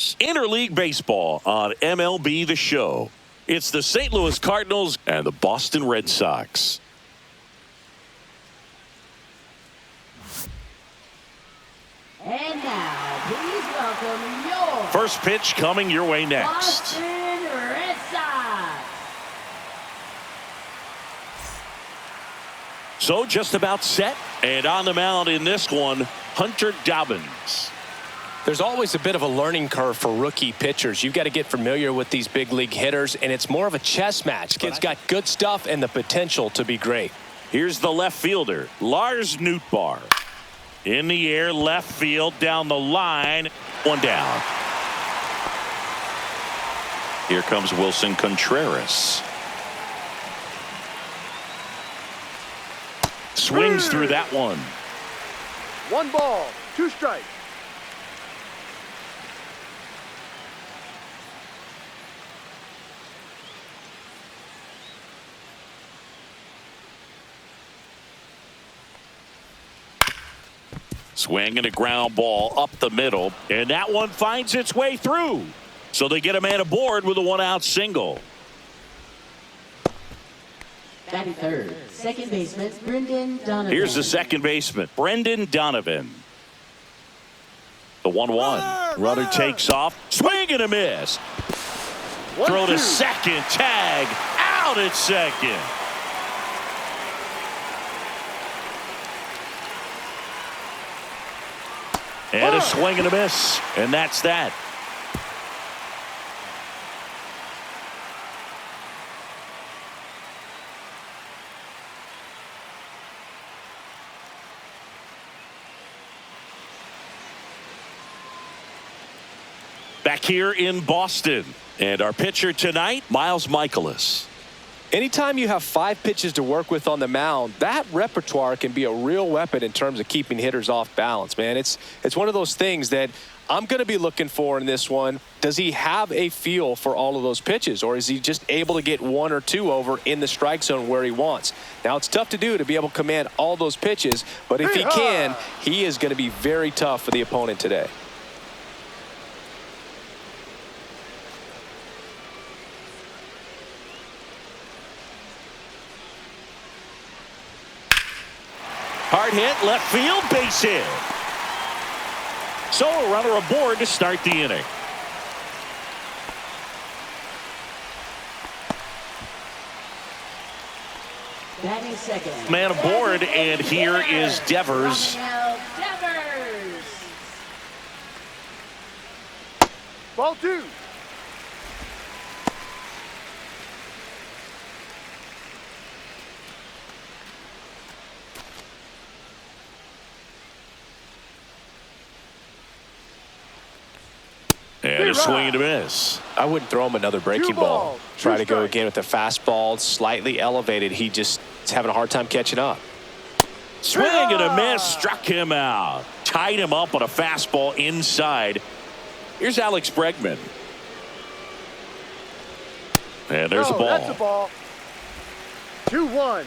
Cardinals. Interleague baseball on MLB The Show. It's the St. Louis Cardinals and the Boston Red Sox. And now, please welcome your first pitch coming your way next. Boston Red Sox. So just about set, and on the mound in this one, Hunter Dobbins. There's always a bit of a learning curve for rookie pitchers. You've got to get familiar with these big league hitters, and it's more of a chess match. Kid's got good stuff and the potential to be great. Here's the left fielder, Lars Nootbaar. In the air, left field, down the line, one down. Here comes Wilson Contreras. Swings through that one. 1 ball, 2 strikes. Swinging a ground ball up the middle, and that one finds its way through. So they get a man aboard with a 1-out single. Batting third, second baseman, Brendan Donovan. Here's the second baseman, Brendan Donovan. The 1-1. Runner takes off, swing and a miss. Throw to second, tag, out at second. And a swing and a miss, and that's that. Back here in Boston, and our pitcher tonight, Miles Michaelis. Anytime you have 5 pitches to work with on the mound, that repertoire can be a real weapon in terms of keeping hitters off balance, man. It's one of those things that I'm going to be looking for in this one. Does he have a feel for all of those pitches, or is he just able to get 1 or 2 over in the strike zone where he wants? Now, it's tough to do to be able to command all those pitches, but if he can, he is going to be very tough for the opponent today. Hard hit, left field, base hit. So a runner aboard to start the inning. Batting second. Man aboard, and here is Devers. Devers. Ball 2. And a swing and a miss. I wouldn't throw him another breaking ball. Try to go strikes. again with the fastball, slightly elevated. He just is having a hard time catching up. Swing and a miss, struck him out. Tied him up on a fastball inside. Here's Alex Bregman. And there's a ball. That's a ball. 2-1.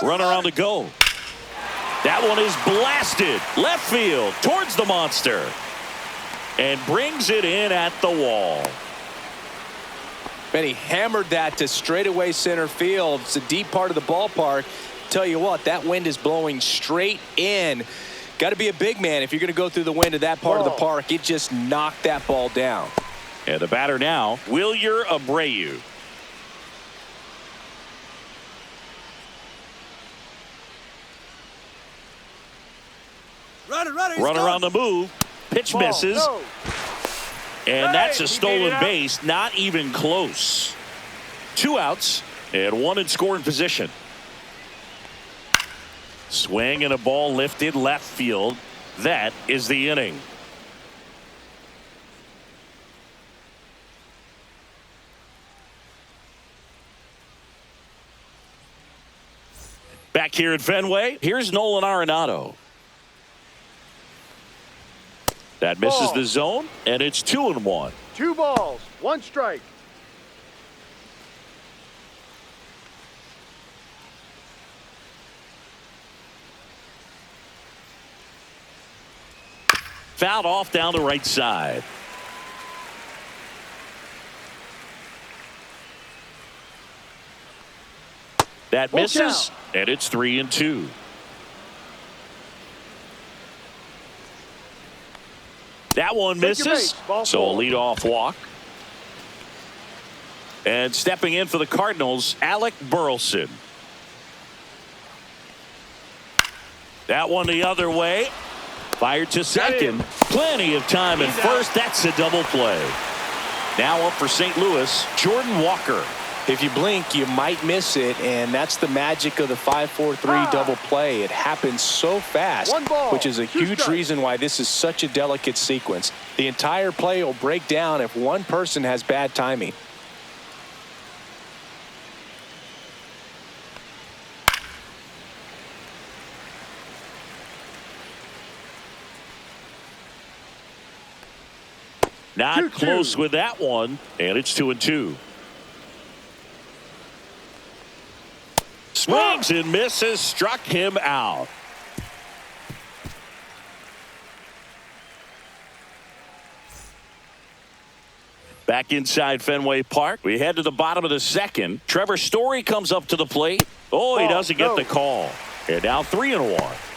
Runner on the go. That one is blasted left field towards the monster and brings it in at the wall. Man, he hammered that to straightaway center field. It's a deep part of the ballpark. Tell you what, that wind is blowing straight in. Got to be a big man if you're going to go through the wind of that part of the park. It just knocked that ball down. And the batter now, Wilyer Abreu. Runner on the move. Pitch misses. No. And that's a stolen base. Not even close. 2 outs and 1 in scoring position. Swing and a ball lifted left field. That is the inning. Back here at Fenway, here's Nolan Arenado. That misses the zone, and it's 2-1. 2 balls, 1 strike. Fouled off down the right side. That misses, and it's 3-2. That one misses, so a leadoff walk. And stepping in for the Cardinals, Alec Burleson. That one the other way. Fired to second. Plenty of time at first. That's a double play. Now up for St. Louis, Jordan Walker. If you blink, you might miss it, and that's the magic of the 5-4-3 double play. It happens so fast, which is a huge reason why this is such a delicate sequence. The entire play will break down if one person has bad timing. Not close with that one, and it's 2-2. Swings and misses, struck him out. Back inside Fenway Park. We head to the bottom of the second. Trevor Story comes up to the plate. Oh, he doesn't get the call. And now 3-1.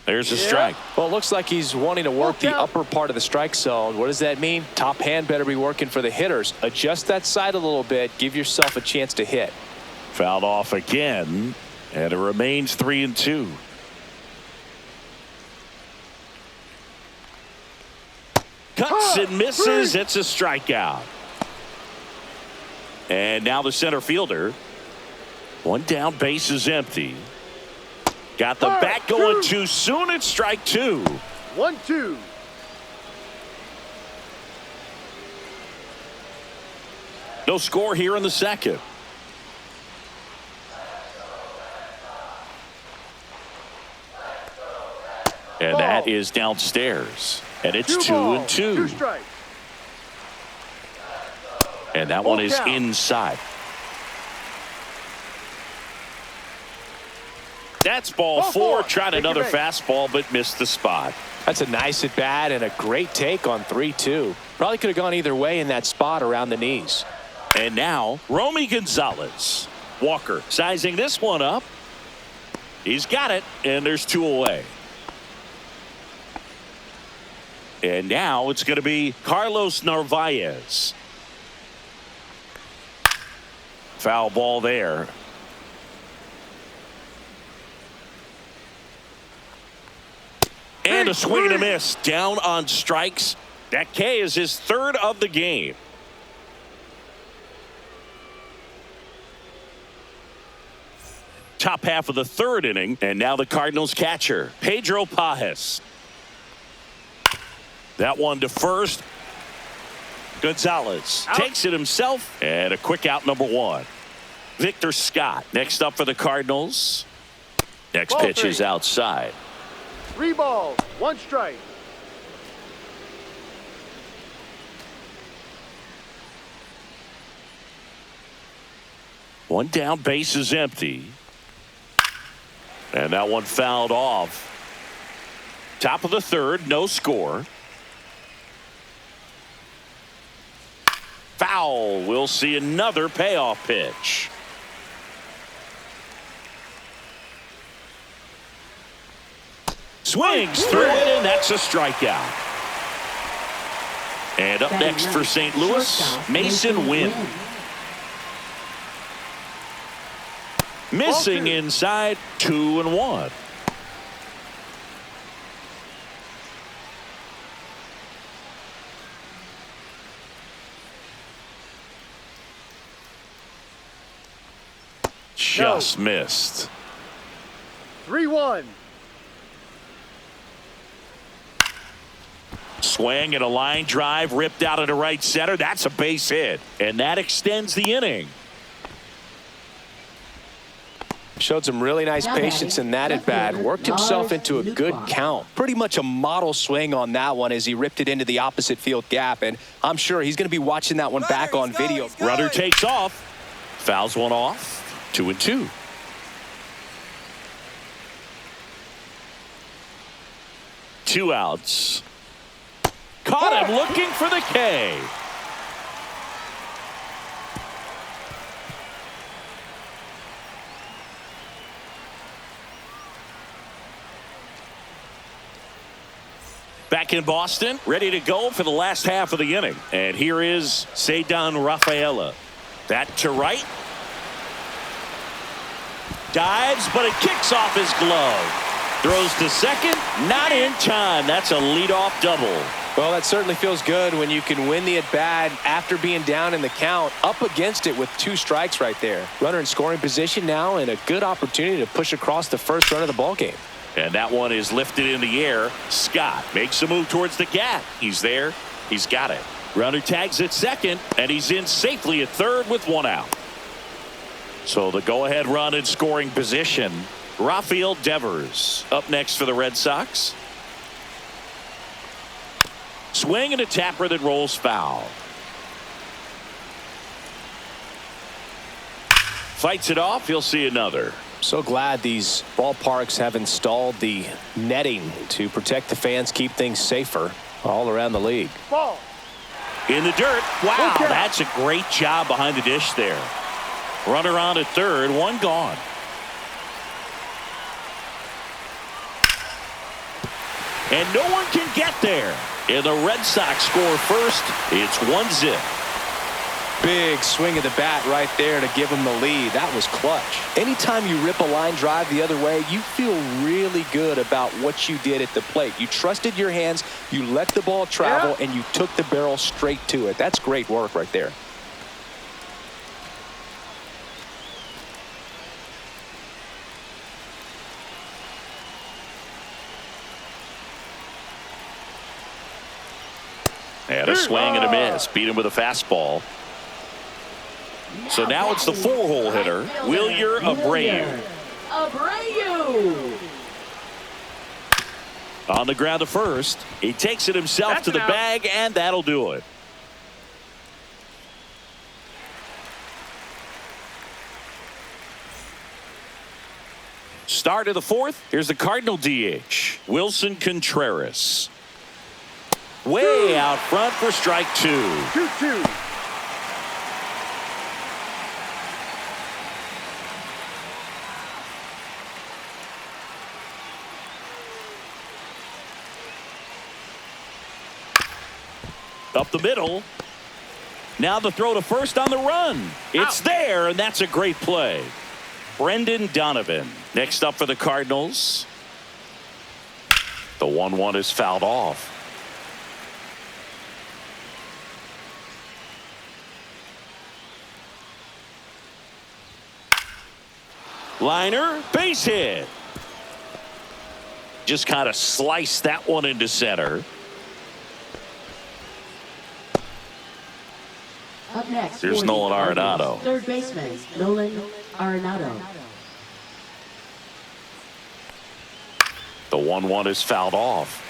There's a strike. Well, it looks like he's wanting to work the upper part of the strike zone. What does that mean? Top hand better be working for the hitters. Adjust that side a little bit. Give yourself a chance to hit. Fouled off again, and it remains 3-2. Cuts and misses. It's a strikeout. And now the center fielder. One down, base is empty. Got the bat going too soon. It's strike two. 1-2. No score here in the second. And that is downstairs. And it's 2-2. 2 strikes. And that one is inside. That's ball four. Tried another fastball, but missed the spot. That's a nice at bat and a great take on 3-2. Probably could have gone either way in that spot around the knees. And now Romy Gonzalez. Walker sizing this one up. He's got it, and there's 2 away. And now it's going to be Carlos Narvaez. Foul ball there. And a swing and a miss. Down on strikes. That K is his 3rd of the game. Top half of the 3rd inning. And now the Cardinals catcher, Pedro Pajes. That one to first. Gonzalez takes it himself. And a quick out, number 1. Victor Scott next up for the Cardinals. Next pitch is outside. 3 balls, 1 strike. One down, base is empty. And that one fouled off. Top of the 3rd, no score. Foul. We'll see another payoff pitch. Swings through it, and that's a strikeout. And up next for St. Louis, Mason Wynn. Missing inside, 2-1. Just missed. 3-1. Swing and a line drive ripped out into right center. That's a base hit, and that extends the inning. Showed some really nice patience in that at bat. Worked himself into a good count. Pretty much a model swing on that one as he ripped it into the opposite field gap. And I'm sure he's going to be watching that one back on video. Runner takes off. Fouls one off. 2-2. Two outs. Caught him looking for the K. Back in Boston, ready to go for the last half of the inning. And here is Ceddanne Rafaela. That to right. Dives, but it kicks off his glove. Throws to second, not in time. That's a leadoff double. Well, that certainly feels good when you can win the at-bat after being down in the count, up against it with 2 strikes right there. Runner in scoring position now and a good opportunity to push across the first run of the ballgame. And that one is lifted in the air. Scott makes a move towards the gap. He's there. He's got it. Runner tags at second, and he's in safely at third with 1 out. So the go-ahead run in scoring position. Rafael Devers up next for the Red Sox. Swing and a tapper that rolls foul. Fights it off. He'll see another. So glad these ballparks have installed the netting to protect the fans, keep things safer all around the league. Ball. In the dirt. Wow, that's a great job behind the dish there. Runner on at third, 1 gone. And no one can get there. And the Red Sox score first. It's 1-0. Big swing of the bat right there to give him the lead. That was clutch. Anytime you rip a line drive the other way, you feel really good about what you did at the plate. You trusted your hands, you let the ball travel, and you took the barrel straight to it. That's great work right there. And a swing and a miss. Beat him with a fastball. So now it's the 4-hole hitter, Wilyer Abreu. On the ground to first. He takes it himself to the bag, and that'll do it. Start of the 4th. Here's the Cardinal DH, Wilson Contreras. Way out front for strike 2. 2-2. Up the middle. Now the throw to first on the run. It's there, and that's a great play. Brendan Donovan next up for the Cardinals. The 1-1 is fouled off. Liner, base hit. Just kind of sliced that one into center. Up next, There's Nolan Arenado. Third baseman, Nolan Arenado. The 1-1 is fouled off.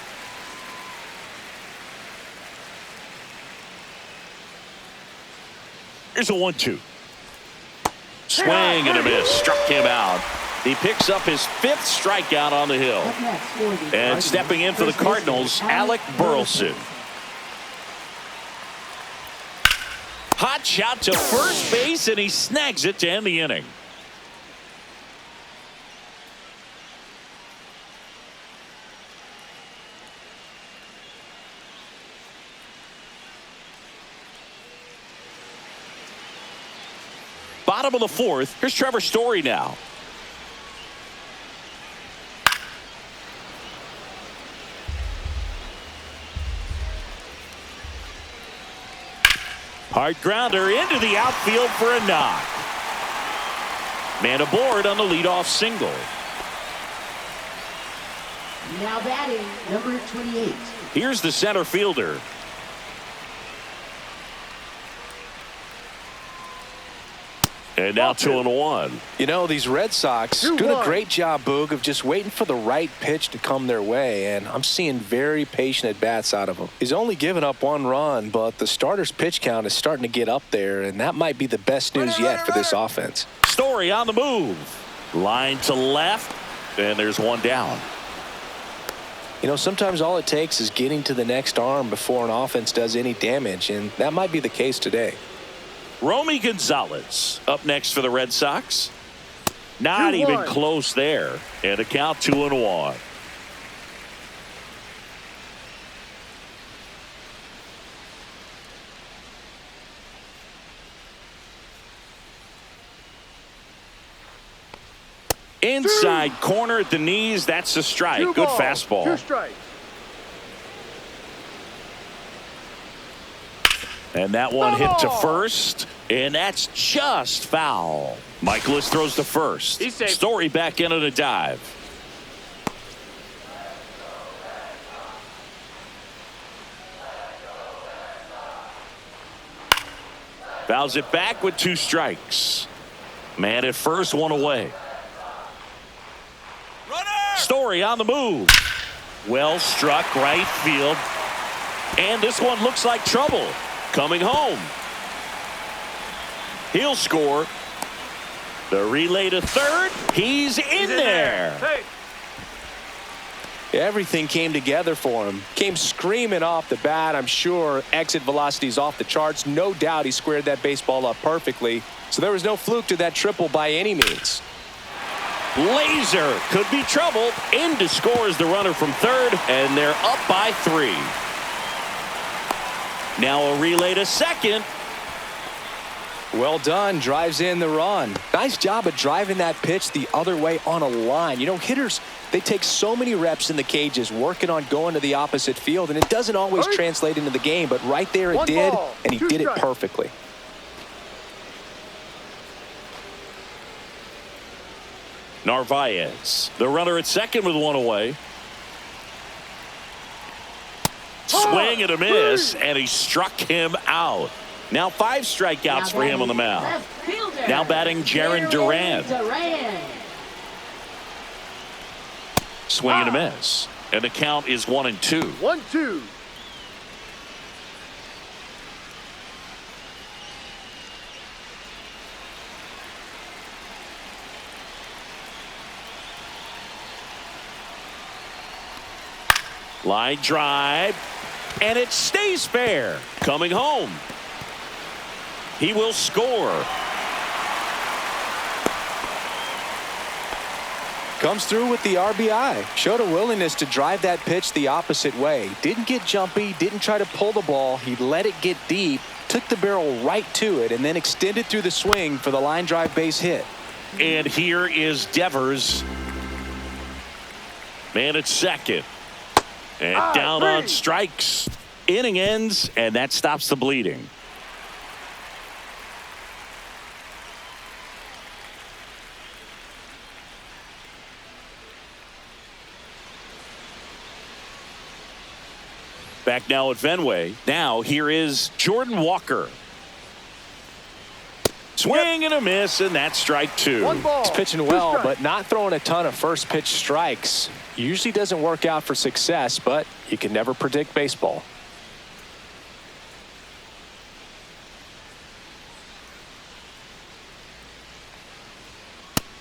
Here's a 1-2. Swing and a miss. Struck him out. He picks up his 5th strikeout on the hill. And stepping in for the Cardinals, Alec Burleson. Hot shot to first base, and he snags it to end the inning. Bottom of the 4th. Here's Trevor Story now. Hard grounder into the outfield for a knock. Man aboard on the leadoff single. Now batting, number 28. Here's the center fielder. And now 2-1. You know, these Red Sox doing a great job, Boog, of just waiting for the right pitch to come their way, and I'm seeing very patient at-bats out of him. He's only given up 1 run, but the starter's pitch count is starting to get up there, and that might be the best news yet for this offense. Story on the move. Line to left, and there's 1 down. You know, sometimes all it takes is getting to the next arm before an offense does any damage, and that might be the case today. Romy Gonzalez up next for the Red Sox. Not even close there. And a count 2-1. Inside corner at the knees. That's a strike. Good fastball. 2 strikes. And that one hit to first, and that's just foul. Michaelis throws to first. He's safe. Story back in on a dive. Fouls it back with 2 strikes. Man at first, 1 away. Story on the move. Well struck right field. And this one looks like trouble. Coming home. He'll score. The relay to third. He's in there. Hey. Everything came together for him. Came screaming off the bat. I'm sure exit velocity's off the charts. No doubt he squared that baseball up perfectly. So there was no fluke to that triple by any means. Laser could be trouble. In to score is the runner from third, and they're up by 3. Now a relay to second. Well done. Drives in the run. Nice job of driving that pitch the other way on a line. You know, hitters, they take so many reps in the cages working on going to the opposite field, and it doesn't always translate into the game, but right there it did, and he did it perfectly. Narvaez, the runner at second with 1 away. Swing and a miss, and he struck him out. Now 5 strikeouts for him on the mound. Now batting Jaron Duran. Swing and a miss. And the count is 1-2. 1-2. Line drive, and it stays fair. Coming home. He will score. Comes through with the RBI. Showed a willingness to drive that pitch the opposite way. Didn't get jumpy, didn't try to pull the ball. He let it get deep, took the barrel right to it, and then extended through the swing for the line drive base hit. And here is Devers. Man at second. And down on strikes. Inning ends, and that stops the bleeding. Back now at Fenway. Now here is Jordan Walker. Swing and a miss, and that's strike 2. He's pitching well, but not throwing a ton of first pitch strikes. Usually doesn't work out for success, but you can never predict baseball.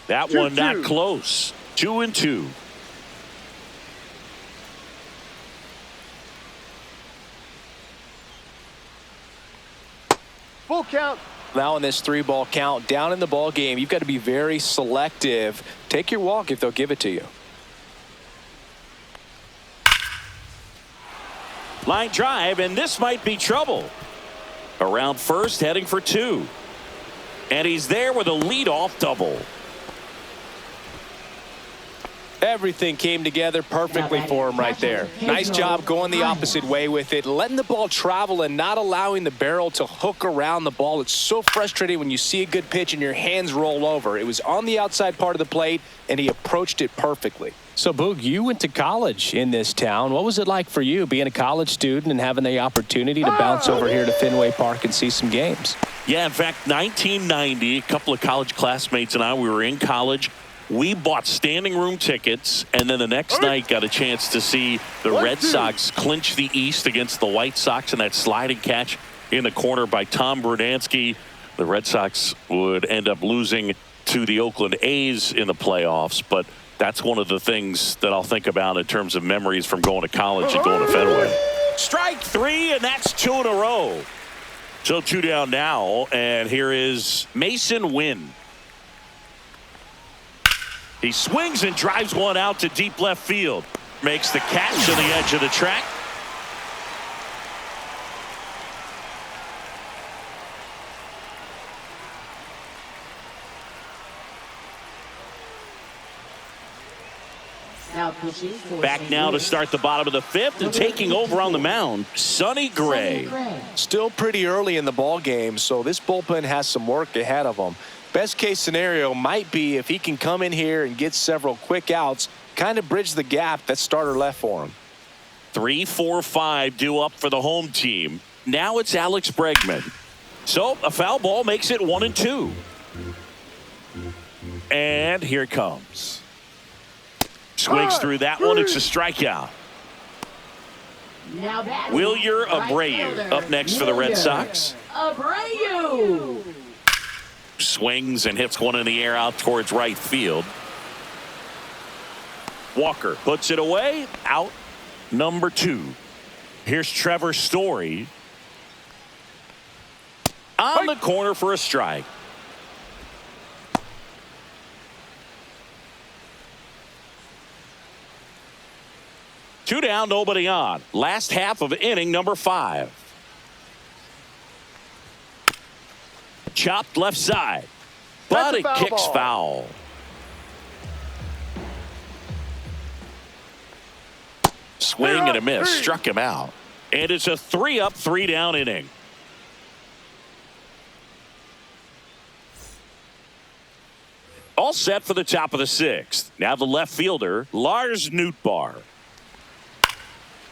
That one not close. 2-2. Full count. Now in this 3-ball count, down in the ball game, you've got to be very selective. Take your walk if they'll give it to you. Line drive, and this might be trouble. Around first, heading for 2. And he's there with a leadoff double. Everything came together perfectly for him right there. Nice job going the opposite way with it, letting the ball travel and not allowing the barrel to hook around the ball. It's so frustrating when you see a good pitch and your hands roll over. It was on the outside part of the plate, and he approached it perfectly. So, Boog, you went to college in this town. What was it like for you being a college student and having the opportunity to bounce over here to Fenway Park and see some games? Yeah, in fact, 1990, a couple of college classmates and I, we were in college. We bought standing room tickets, and then the next night got a chance to see the Red Sox clinch the East against the White Sox in that sliding catch in the corner by Tom Brudansky. The Red Sox would end up losing to the Oakland A's in the playoffs, but that's one of the things that I'll think about in terms of memories from going to college and going to Fenway. Strike three, and that's 2 in a row. So 2 down now, and here is Mason Wynn. He swings and drives one out to deep left field. Makes the catch on the edge of the track. Back now to start the bottom of the 5th, and taking over on the mound, Sonny Gray. Still pretty early in the ball game, so this bullpen has some work ahead of them. Best case scenario might be if he can come in here and get several quick outs, kind of bridge the gap that starter left for him. 3, 4, 5 due up for the home team. Now it's Alex Bregman. So a foul ball makes it 1-2. And here it comes. Swings through that one. It's a strikeout. Wilyer Abreu up next for the Red Sox. Abreu Swings and hits one in the air out towards right field. Walker puts it away. Out number 2. Here's Trevor Story on the corner for a strike. Two down, nobody on. Last half of inning number 5. Chopped left side, but it kicks foul. Swing and a miss, struck him out. And it's a 3-up, 3-down inning. All set for the top of the 6th. Now the left fielder, Lars Nootbaar.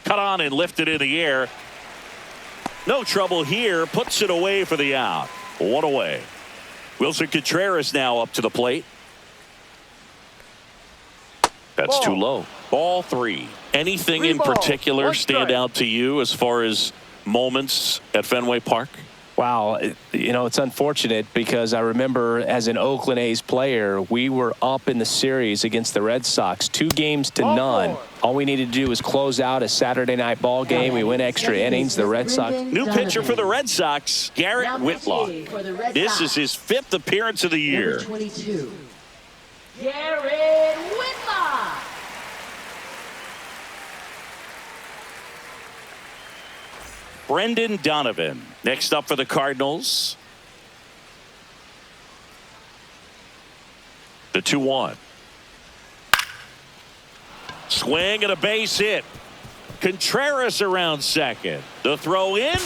Cut on and lifted in the air. No trouble here, puts it away for the out. 1 away. Wilson Contreras now up to the plate. That's too low. Ball 3. Anything in particular stand out to you as far as moments at Fenway Park? Wow, you know, it's unfortunate because I remember as an Oakland A's player, we were up in the series against the Red Sox, 2-0. All we needed to do was close out a Saturday night ball game. We went extra innings. The Red Sox. New pitcher for the Red Sox, Garrett Whitlock. This is his 5th appearance of the year. 22. Garrett Whitlock. Brendan Donovan next up for the Cardinals. The 2-1. Swing and a base hit. Contreras around second. The throw in,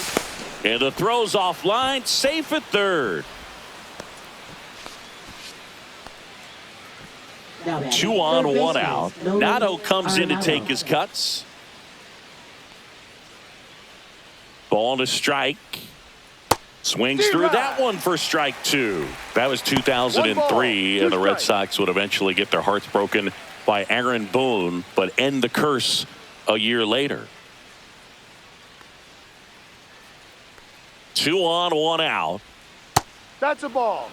and the throw's offline, safe at third. 2 on, 1 out. Nato comes in to take his cuts. Ball to strike. Swings through that one for strike 2. That was 2003, and the Red Sox would eventually get their hearts broken by Aaron Boone, but end the curse a year later. 2 on, 1 out. That's a ball.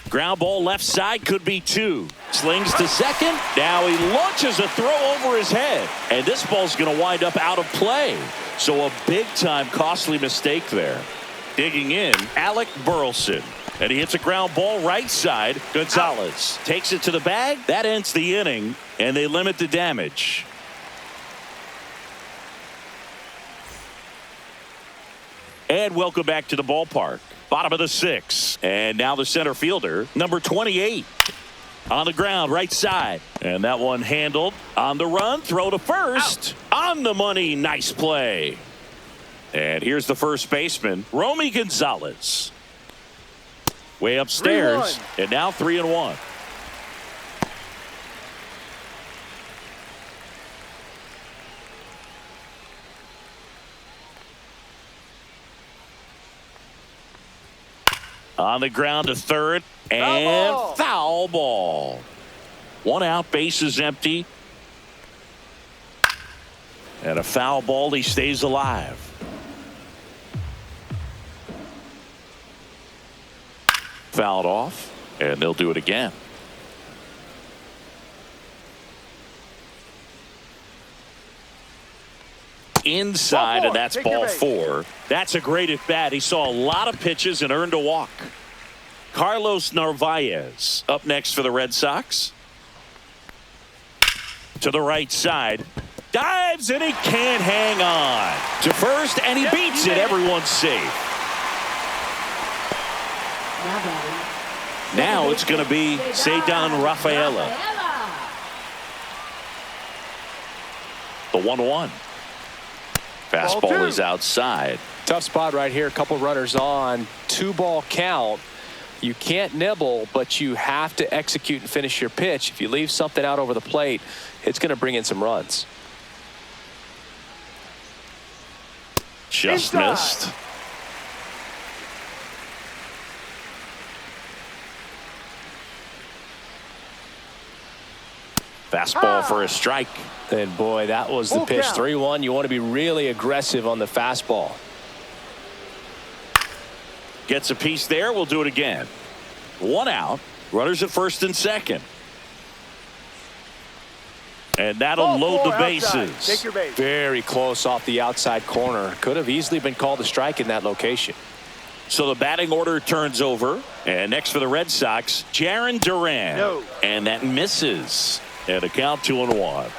Ground ball left side, could be 2. Slings to second. Now he launches a throw over his head. And this ball's going to wind up out of play. So a big-time costly mistake there. Digging in, Alec Burleson. And he hits a ground ball right side. Gonzalez takes it to the bag. That ends the inning, and they limit the damage. And welcome back to the ballpark. Bottom of the 6th. And now the center fielder, number 28. On the ground, right side. And that one handled. On the run, throw to first. Out. On the money, nice play. And here's the first baseman, Romy Gonzalez. Way upstairs. 3-1. And now 3-1. On the ground to third, and foul ball. 1 out, bases empty. And a foul ball, he stays alive. Fouled off, and they'll do it again. Inside, and that's ball 4. That's a great at bat. He saw a lot of pitches and earned a walk. Carlos Narvaez up next for the Red Sox. To the right side. Dives, and he can't hang on. To first, and he beats it. Everyone's safe. Now it's going to be Cedar Rafaela. The 1-1. Fastball is outside. Tough spot right here. A couple runners on. 2-ball count. You can't nibble, but you have to execute and finish your pitch. If you leave something out over the plate, it's going to bring in some runs. Just missed. Fastball for a strike. And boy, that was the pitch. 3-1. You want to be really aggressive on the fastball. Gets a piece there. We'll do it again. 1 out. Runners at first and second. And that'll load the bases. Take your base. Very close off the outside corner. Could have easily been called a strike in that location. So the batting order turns over. And next for the Red Sox, Jarren Duran. No. And that misses. And a count 2-1.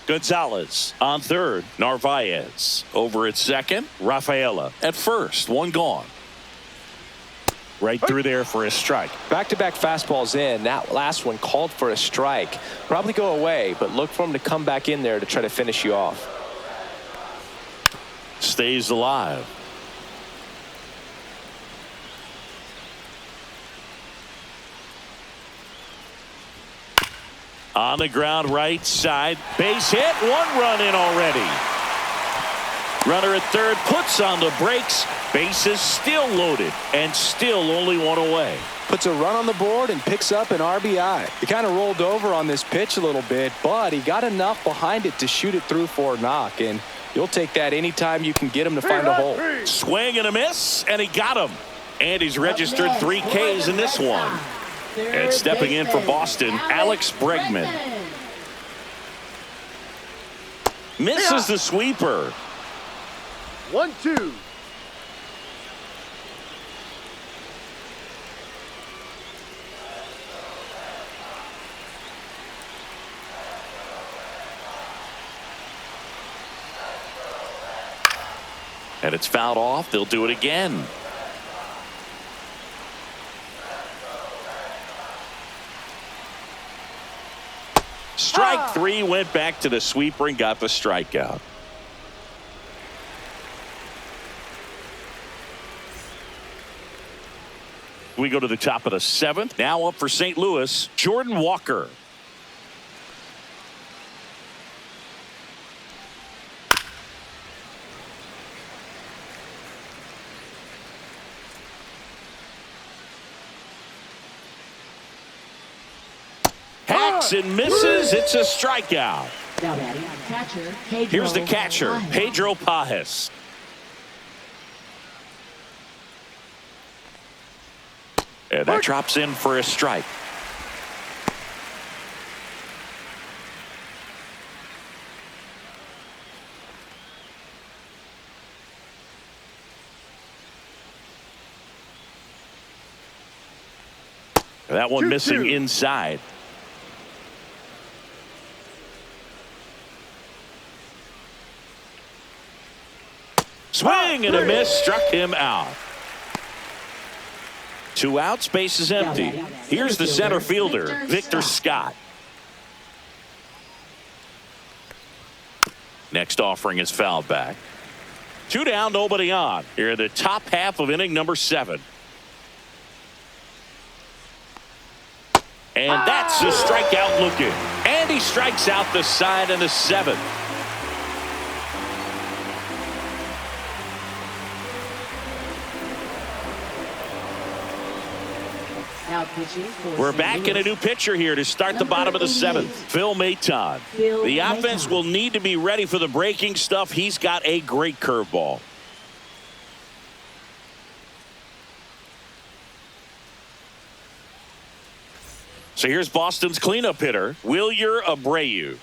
Gonzalez on third. Narvaez over at second. Rafaela at first. 1 gone. Right through there for a strike. Back-to-back fastballs in. That last one called for a strike. Probably go away, but look for him to come back in there to try to finish you off. Stays alive. On the ground, right side. Base hit. 1 run in already. Runner at third puts on the brakes. Bases still loaded and still only 1 away. Puts a run on the board and picks up an RBI. He kind of rolled over on this pitch a little bit, but he got enough behind it to shoot it through for a knock. And you'll take that anytime you can get him to find a hole. Swing and a miss, and he got him. And he's registered 3 Ks in this one. And stepping in for Boston, Alex Bregman. Misses the sweeper. 1-2. And it's fouled off. They'll do it again. Strike 3, went back to the sweeper and got the strikeout. We go to the top of the 7th. Now up for St. Louis, Jordan Walker. Hacks and misses. It's a strikeout. Now batting, catcher, Pedro Here's the catcher, Pajes. Pedro Pajes. And that drops in for a strike. That one missing inside. Swing and a miss, struck him out. 2 outs, base is empty. Here's the center fielder, Victor Scott. Next offering is fouled back. 2 down, nobody on. Here in the top half of inning number 7. And that's a strikeout looking. And he strikes out the side in the 7th. We're back in a new pitcher here to start the bottom of the 7th. Phil Maton. The offense will need to be ready for the breaking stuff. He's got a great curveball. So here's Boston's cleanup hitter, Wilyer Abreu.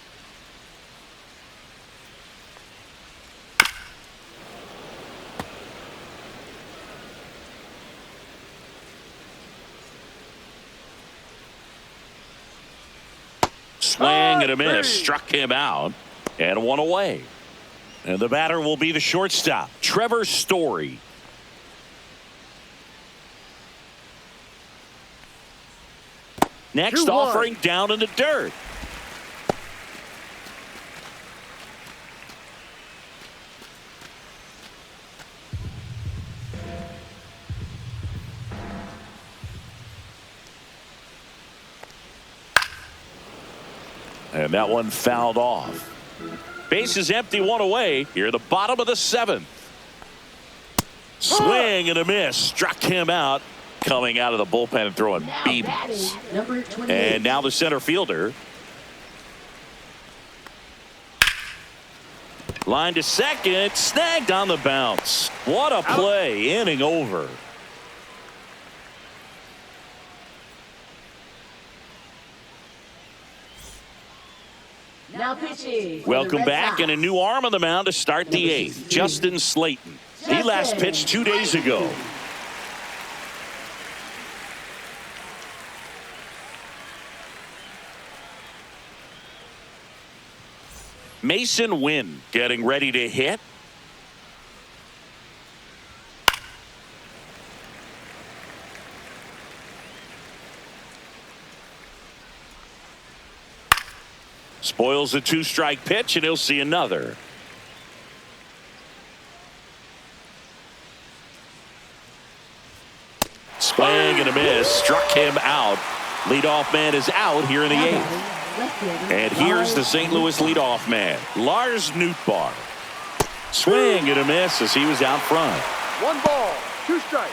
Swing and a miss, struck him out, and 1 away. And the batter will be the shortstop, Trevor Story. Next offering down in the dirt. And that one fouled off. Base is empty, 1 away. Here at the bottom of the 7th. Swing and a miss. Struck him out. Coming out of the bullpen and throwing beeps. And now the center fielder. Line to second. Snagged on the bounce. What a play. Inning over. Now pitching. Welcome back, and a new arm on the mound to start the 8th. Justin Slayton. He last pitched 2 days ago. Mason Wynn getting ready to hit. Spoils a 2-strike pitch, and he'll see another. Swing and a miss, struck him out. Leadoff man is out here in the 8th. And here's the St. Louis leadoff man, Lars Nootbaar. Swing and a miss as he was out front. 1 ball, 2 strikes.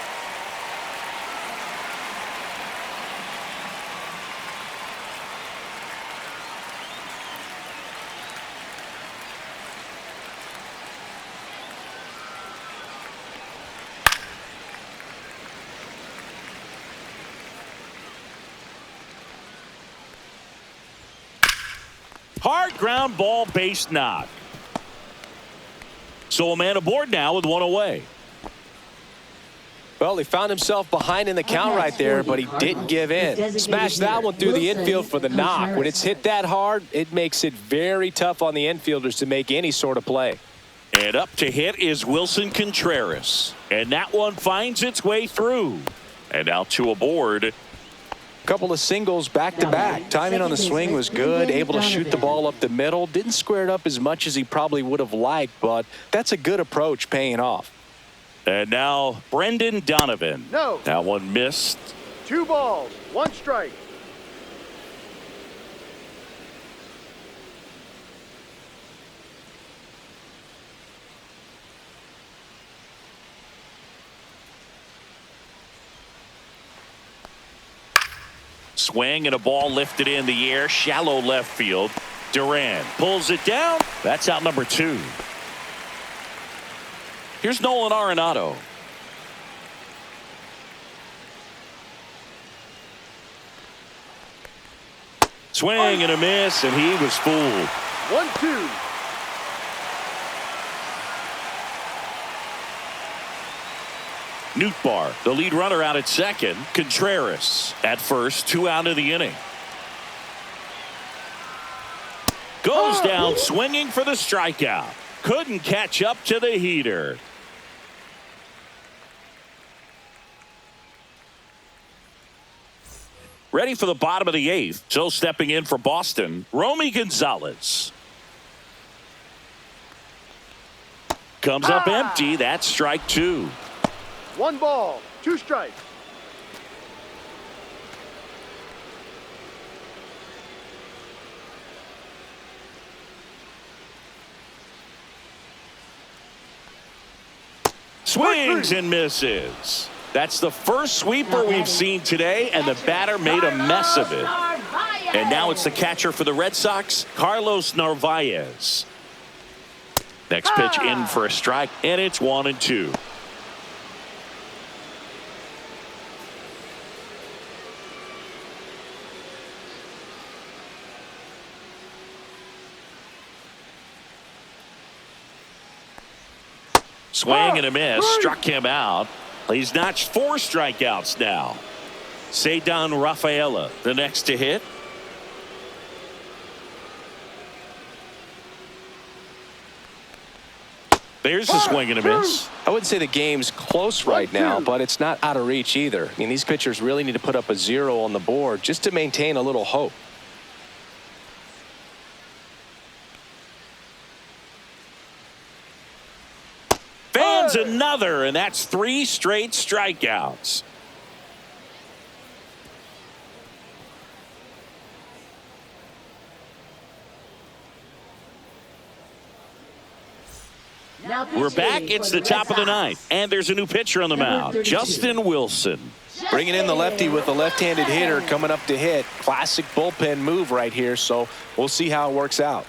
Hard ground ball, base knock. So a man aboard now with 1 away. Well, he found himself behind in the count right there, but he didn't give in. Smashed that one through the infield for the knock. When it's hit that hard, it makes it very tough on the infielders to make any sort of play. And up to hit is Wilson Contreras. And that one finds its way through. And out to aboard. Couple of singles back-to-back. Timing on the swing was good. Able to shoot the ball up the middle. Didn't square it up as much as he probably would have liked, but that's a good approach paying off. And now Brendan Donovan. No. That one missed. 2 balls, 1 strike. Swing and a ball lifted in the air, shallow left field. Duran pulls it down. That's out number 2. Here's Nolan Arenado. Swing and a miss, and he was fooled. 1-2. Nootbaar, the lead runner, out at second. Contreras at first, 2 out of the inning. Goes down swinging for the strikeout. Couldn't catch up to the heater. Ready for the bottom of the 8th. So stepping in for Boston, Romy Gonzalez. Comes up empty. That's strike 2. 1 ball, 2 strikes. Swings and misses. That's the first sweeper we've seen today, and the batter made a mess of it. And now it's the catcher for the Red Sox, Carlos Narvaez. Next pitch in for a strike, and it's 1-2. Swing and a miss, struck him out. He's notched 4 strikeouts now. Cedar Rafaela, the next to hit. There's a swing and a miss. I wouldn't say the game's close right now, but it's not out of reach either. I mean, these pitchers really need to put up a 0 on the board just to maintain a little hope. Fans another, and that's 3 straight strikeouts. We're back. It's the top of the 9th, and there's a new pitcher on the mound, Justin Wilson. Bringing in the lefty with a left-handed hitter coming up to hit. Classic bullpen move right here, so we'll see how it works out.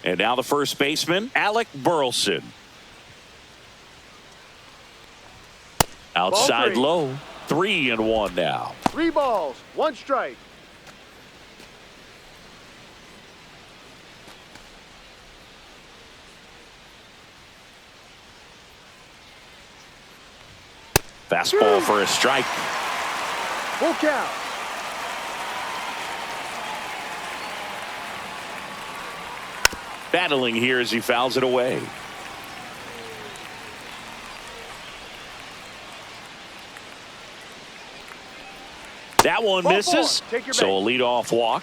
And now the first baseman, Alec Burleson. Outside Ball low, 3-1 now. 3 balls, 1 strike. Fastball for a strike. Full count. Battling here as he fouls it away. That one misses. So a leadoff walk.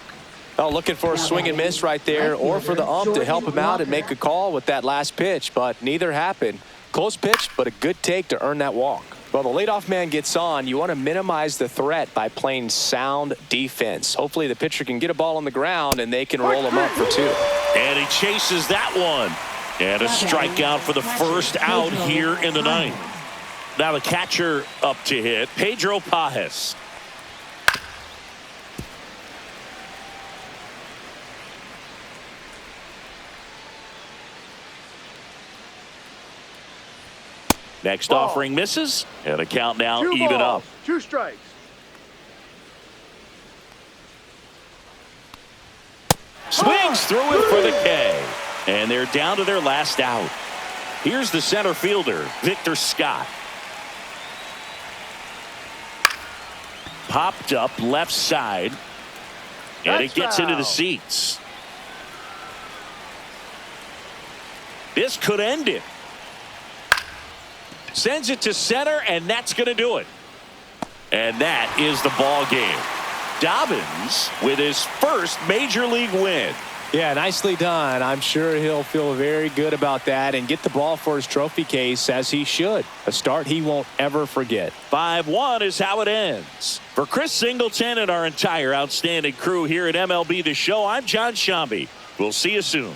Oh, looking for a swing and miss right there, or for the ump to help him out and make a call with that last pitch, but neither happened. Close pitch, but a good take to earn that walk. Well, the leadoff man gets on. You want to minimize the threat by playing sound defense. Hopefully the pitcher can get a ball on the ground and they can roll him up for 2. And he chases that one. And a strikeout for the first out here in the 9th. Now the catcher up to hit, Pedro Pajes. Next offering misses, and a count now 2 even balls, up. 2 strikes. Swings through it for the K, and they're down to their last out. Here's the center fielder, Victor Scott. Popped up left side, and it gets into the seats. This could end it. Sends it to center, and that's going to do it. And that is the ball game. Dobbins with his first major league win. Yeah, nicely done. I'm sure he'll feel very good about that and get the ball for his trophy case, as he should. A start he won't ever forget. 5-1 is how it ends. For Chris Singleton and our entire outstanding crew here at MLB The Show, I'm John Shambi. We'll see you soon.